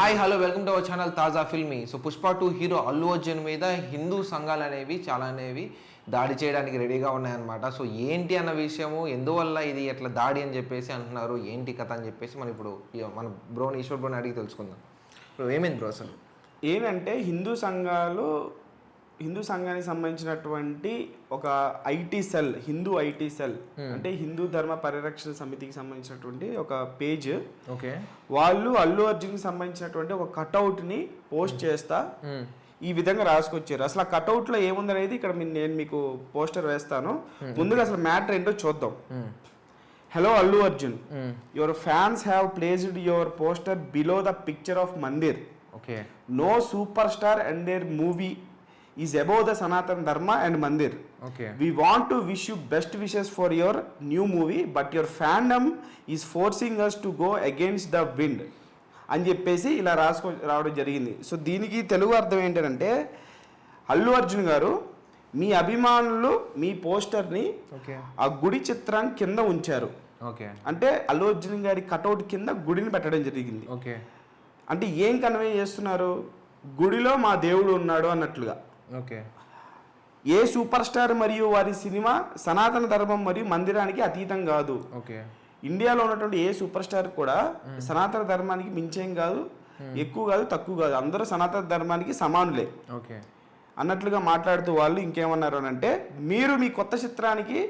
Hi hello welcome to our channel తాజా filmy. So Pushpa 2 hero Allu Arjun మీద హిందూ సంఘాలు అనేవి చాలా దాడి చేయడానికి రెడీగా ఉన్నాయన్నమాట. సో ఏంటి అన్న విషయము, ఎందువల్ల ఇది ఎట్లా దాడి అని చెప్పేసి అంటున్నారు, ఏంటి కథ అని చెప్పేసి మనం ఇప్పుడు మన బ్రోని ఈశ్వర్ బ్రోని అడిగి తెలుసుకుందాం. ఇప్పుడు ఏమైంది బ్రో అసలు? ఏమంటే హిందూ సంఘానికి సంబంధించినటువంటి ఒక హిందూ ఐటీ సెల్ అంటే హిందూ ధర్మ పరిరక్షణ సమితికి సంబంధించినటువంటి ఒక పేజ్. ఓకే, వాళ్ళు అల్లు అర్జున్కి సంబంధించినటువంటి ఒక కట్అవుట్ ని పోస్ట్ చేస్తా ఈ విధంగా రాసుకొచ్చారు. అసలు ఆ కట్అవుట్ లో ఏముందనేది ఇక్కడ నేను మీకు పోస్టర్ వేస్తాను. ముందుగా అసలు మ్యాటర్ ఏంటో చూద్దాం. Hello Allu Arjun, your fans have placed your poster below the picture of mandir. Okay, no super star and their movie is above the Sanatana Dharma and Mandir. Okay. We want to wish you best wishes for your new movie, but your fandom is forcing us to go against the wind. అని చెప్పేసి ఇలా రావడం జరిగింది. So దీనికి తెలుగు అర్థం ఏంటంటే, అల్లు అర్జున్ గారు మీ అభిమానులు మీ పోస్టర్ని ఆ గుడి చిత్రాన్ని కింద ఉంచారు. అంటే అల్లు అర్జున్ గారి కటౌట్ కింద గుడిని పెట్టడం జరిగింది. అంటే ఏం కన్వే చేస్తున్నారు? గుడిలో మా దేవుడు ఉన్నాడు అన్నట్లుగా. ఏ సూపర్ స్టార్ మరియు వారి సినిమా సనాతన ధర్మం మరియు మందిరానికి అతీతం కాదు. ఇండియాలో ఉన్నటువంటి ఏ సూపర్ స్టార్ కూడా సనాతన ధర్మానికి మించేం కాదు, ఎక్కువ కాదు, తక్కువ కాదు, అందరూ సనాతన ధర్మానికి సమానులే అన్నట్లుగా మాట్లాడుతూ వాళ్ళు ఇంకేమన్నారు అని అంటే, మీరు మీ కొత్త చిత్రానికి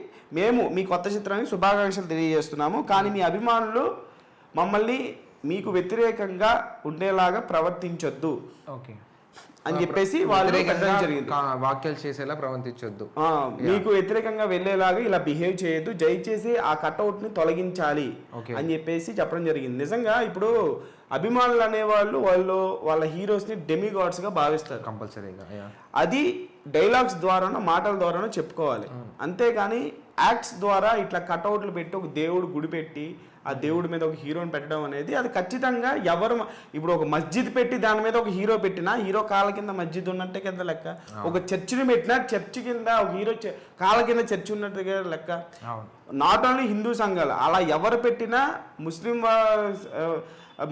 శుభాకాంక్షలు తెలియజేస్తున్నాము, కానీ మీ అభిమానులు మమ్మల్ని మీకు వ్యతిరేకంగా ఉండేలాగా ప్రవర్తించొద్దు అని చెప్పేసి వాళ్ళు వాక్యాలు చేసేలా ప్రవర్తించొద్దు, మీకు వ్యతిరేకంగా వెళ్ళేలాగా ఇలా బిహేవ్ చేయొద్దు, దయచేసి ఆ కట్అవుట్ ని తొలగించాలి అని చెప్పేసి చెప్పడం జరిగింది. నిజంగా ఇప్పుడు అభిమానులు అనేవాళ్ళు వాళ్ళ హీరోస్ ని డెమిగాడ్స్ గా భావిస్తారు కంపల్సరీగా. అది డైలాగ్స్ ద్వారానో మాటల ద్వారానో చెప్పుకోవాలి, అంతేగాని యాక్ట్స్ ద్వారా ఇట్లా కట్అవుట్లు పెట్టి ఒక దేవుడు గుడి పెట్టి ఆ దేవుడి మీద ఒక హీరోని పెట్టడం అనేది అది ఖచ్చితంగా ఇప్పుడు ఒక మస్జిద్ పెట్టి దాని మీద ఒక హీరో పెట్టినా హీరో కాళ్ళ కింద మస్జిద్ ఉన్నట్టే కింద లెక్క. ఒక చర్చిని పెట్టినా చర్చి కింద ఒక హీరో కాళ్ళ కింద చర్చి ఉన్నట్టుగా లెక్క. నాట్ ఓన్లీ హిందూ సంఘాలు, అలా ఎవరు పెట్టినా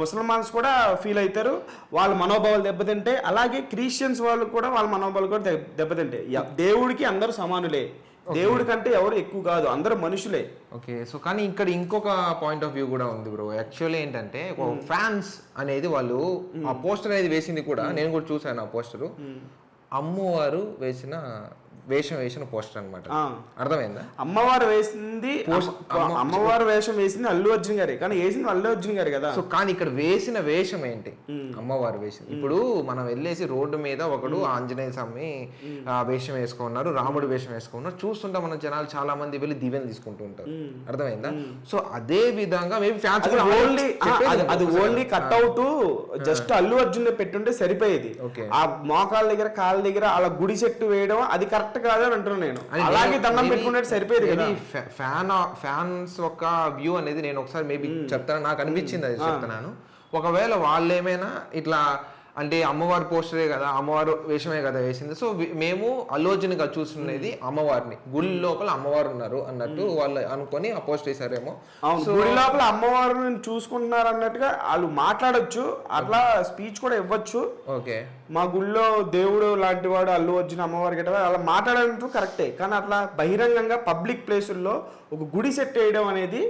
ముసల్మాన్స్ కూడా ఫీల్ అవుతారు, వాళ్ళ మనోభావాలు దెబ్బతింటే. అలాగే క్రిస్టియన్స్ వాళ్ళు కూడా వాళ్ళ మనోభావాలు కూడా దెబ్బతింటాయి. దేవుడికి అందరూ సమానులే, దేవుడి కంటే ఎవరు ఎక్కువ కాదు, అందరూ మనుషులే. ఓకే, సో కానీ ఇక్కడ ఇంకొక పాయింట్ ఆఫ్ వ్యూ కూడా ఉంది బ్రో. యాక్చువల్లీ ఏంటంటే ఫ్యాన్స్ అనేది వాళ్ళు ఆ పోస్టర్ అనేది వేసింది కూడా నేను కూడా చూసాను. ఆ పోస్టరు అమ్మవారు వేసిన పోస్టర్ అనమాట. అర్థమైందా? అమ్మవారు వేషం వేసింది అల్లు అర్జున్ గారే, కానీ వేసింది అల్లు అర్జున్ గారు కదా. సో కానీ ఇక్కడ వేసిన వేషం ఏంటి? అమ్మవారు వేసింది. ఇప్పుడు మనం వెళ్ళేసి రోడ్డు మీద ఒకడు ఆంజనేయ స్వామి వేషం వేసుకున్నారు, రాముడు వేషం వేసుకున్నారు, చూస్తుంటే మన జనాలు చాలా మంది వెళ్ళి దివ్యను తీసుకుంటూ ఉంటారు. అర్థమైందా? సో అదే విధంగా మేబీ ఫ్యాన్స్ అది only cutout just Allu Arjun పెట్టుంటే సరిపోయేది. ఆ మోకాళ్ళ దగ్గర కాళ్ళ దగ్గర అలా గుడి చెట్టు వేయడం అది కరెక్ట్ కాదని అంటున్నాను నేను. అలాగే దండం పెట్టుకున్నట్టు సరిపోయేది. ఫ్యాన్స్ ఒక వ్యూ అనేది నేను ఒకసారి మేబీ చెప్తాను, నాకు అనిపించింది అది చెప్తున్నాను. ఒకవేళ వాళ్ళు ఏమైనా ఇట్లా అంటే అమ్మవారి పోస్టరే కదా, అమ్మవారు వేషమే కదా వేసింది, సో మేము అల్లు అర్జున్ గా చూస్తున్నది అమ్మవారిని, గుడి లోపల అమ్మవారు ఉన్నారు అన్నట్టు వాళ్ళు అనుకొని ఆ పోస్ట్ వేసారేమో. గుడి లోపల అమ్మవారు చూసుకుంటున్నారు అన్నట్టుగా వాళ్ళు మాట్లాడొచ్చు, అట్లా స్పీచ్ కూడా ఇవ్వచ్చు. ఓకే, మా గుళ్ళో దేవుడు లాంటి వాడు అల్లు అర్జున్ అమ్మవారి గట్రా అలా మాట్లాడడం కరెక్టే, కానీ అట్లా బహిరంగంగా పబ్లిక్ ప్లేసుల్లో ఒక గుడి సెట్ వేయడం అనేది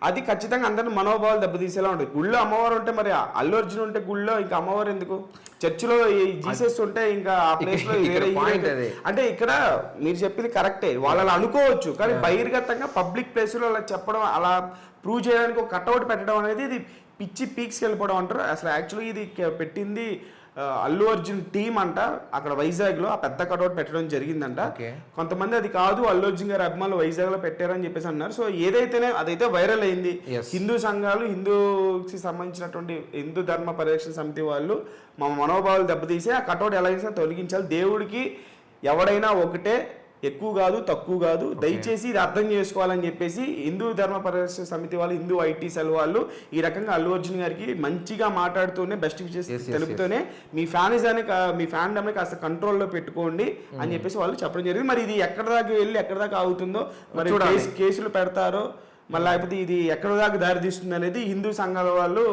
అది ఖచ్చితంగా అందరిని మనోభావాలు దెబ్బతీసేలా ఉంటుంది. గుళ్ళో అమ్మవారు ఉంటే మరి అల్లు అర్జున్ ఉంటే గుళ్ళో ఇంకా అమ్మవారు ఎందుకు? చర్చిలో జీసస్ ఉంటే ఇంకా ఆ ప్లేస్ లో అంటే ఇక్కడ మీరు చెప్పింది కరెక్టే, వాళ్ళు అనుకోవచ్చు, కానీ బహిర్గతంగా పబ్లిక్ ప్లేస్ లో అలా చెప్పడం, అలా ప్రూవ్ చేయడానికి ఒక కట్అవుట్ పెట్టడం అనేది ఇది పిచ్చి పీక్స్కి వెళ్ళిపోవడం అంటారు. అసలు యాక్చువల్గా ఇది పెట్టింది అల్లు అర్జున్ టీమ్ అంట, అక్కడ వైజాగ్ లో ఆ పెద్ద కటౌట్ పెట్టడం జరిగిందంట. కొంతమంది అది కాదు అల్లు అర్జున్ గారి అభిమానులు వైజాగ్ లో పెట్టారని చెప్పేసి అన్నారు. సో అదైతే వైరల్ అయింది. హిందూ సంఘాలు, హిందూకి సంబంధించినటువంటి హిందూ ధర్మ పరిరక్షణ సమితి వాళ్ళు మా మనోభావాలు దెబ్బతీసి ఆ కటౌట్ ఎలా అయినా తొలగించాలి, దేవుడికి ఎవడైనా ఒకటే, ఎక్కువ కాదు తక్కువ కాదు, దయచేసి ఇది అర్థం చేసుకోవాలని చెప్పేసి హిందూ ధర్మ పరిరక్షణ సమితి వాళ్ళు, హిందూ ఐటీ సెల్ వాళ్ళు ఈ రకంగా అల్లు అర్జున్ గారికి మంచిగా మాట్లాడుతూనే బెస్ట్ విషెస్ తెలుపుతూనే మీ ఫ్యాన్డమ్ని కాస్త కంట్రోల్లో పెట్టుకోండి అని చెప్పేసి వాళ్ళు చెప్పడం జరిగింది. మరి ఇది ఎక్కడ దాకా వెళ్ళి ఎక్కడ దాకా అవుతుందో, మరి కేసులు పెడతారో మళ్ళీ లేకపోతే ఇది ఎక్కడ దాకా దారి తీస్తుంది అనేది హిందూ సంఘాల వాళ్ళు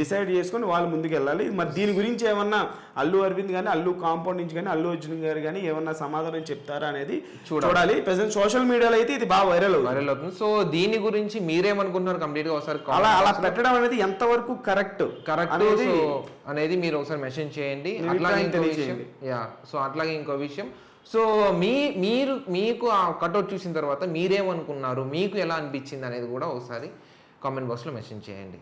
డిసైడ్ చేసుకొని వాళ్ళు ముందుకు వెళ్ళాలి. మరి దీని గురించి ఏమన్నా అల్లు అరవింద్ కానీ అల్లు కాంపౌండ్ నుంచి కానీ అల్లు అర్జున్ గారు కానీ ఏమన్నా సమాధానం చెప్తారా అనేది చూడాలి. ప్రెసెంట్ సోషల్ మీడియాలో అయితే ఇది బాగా వైరల్ అవుతుంది. సో దీని గురించి మీరేమనుకుంటున్నారు కంప్లీట్ గా ఒకసారి అలా పెట్టడం అనేది ఎంతవరకు కరెక్ట్ అనేది మీరు ఒకసారి మెన్షన్ చేయండి. అట్లాగే ఇంకో విషయం, సో మీకు ఆ కట్అవుట్ చూసిన తర్వాత మీరేమనుకున్నారు, మీకు ఎలా అనిపించింది అనేది కూడా ఒకసారి కామెంట్ బాక్స్లో మెన్షన్ చేయండి.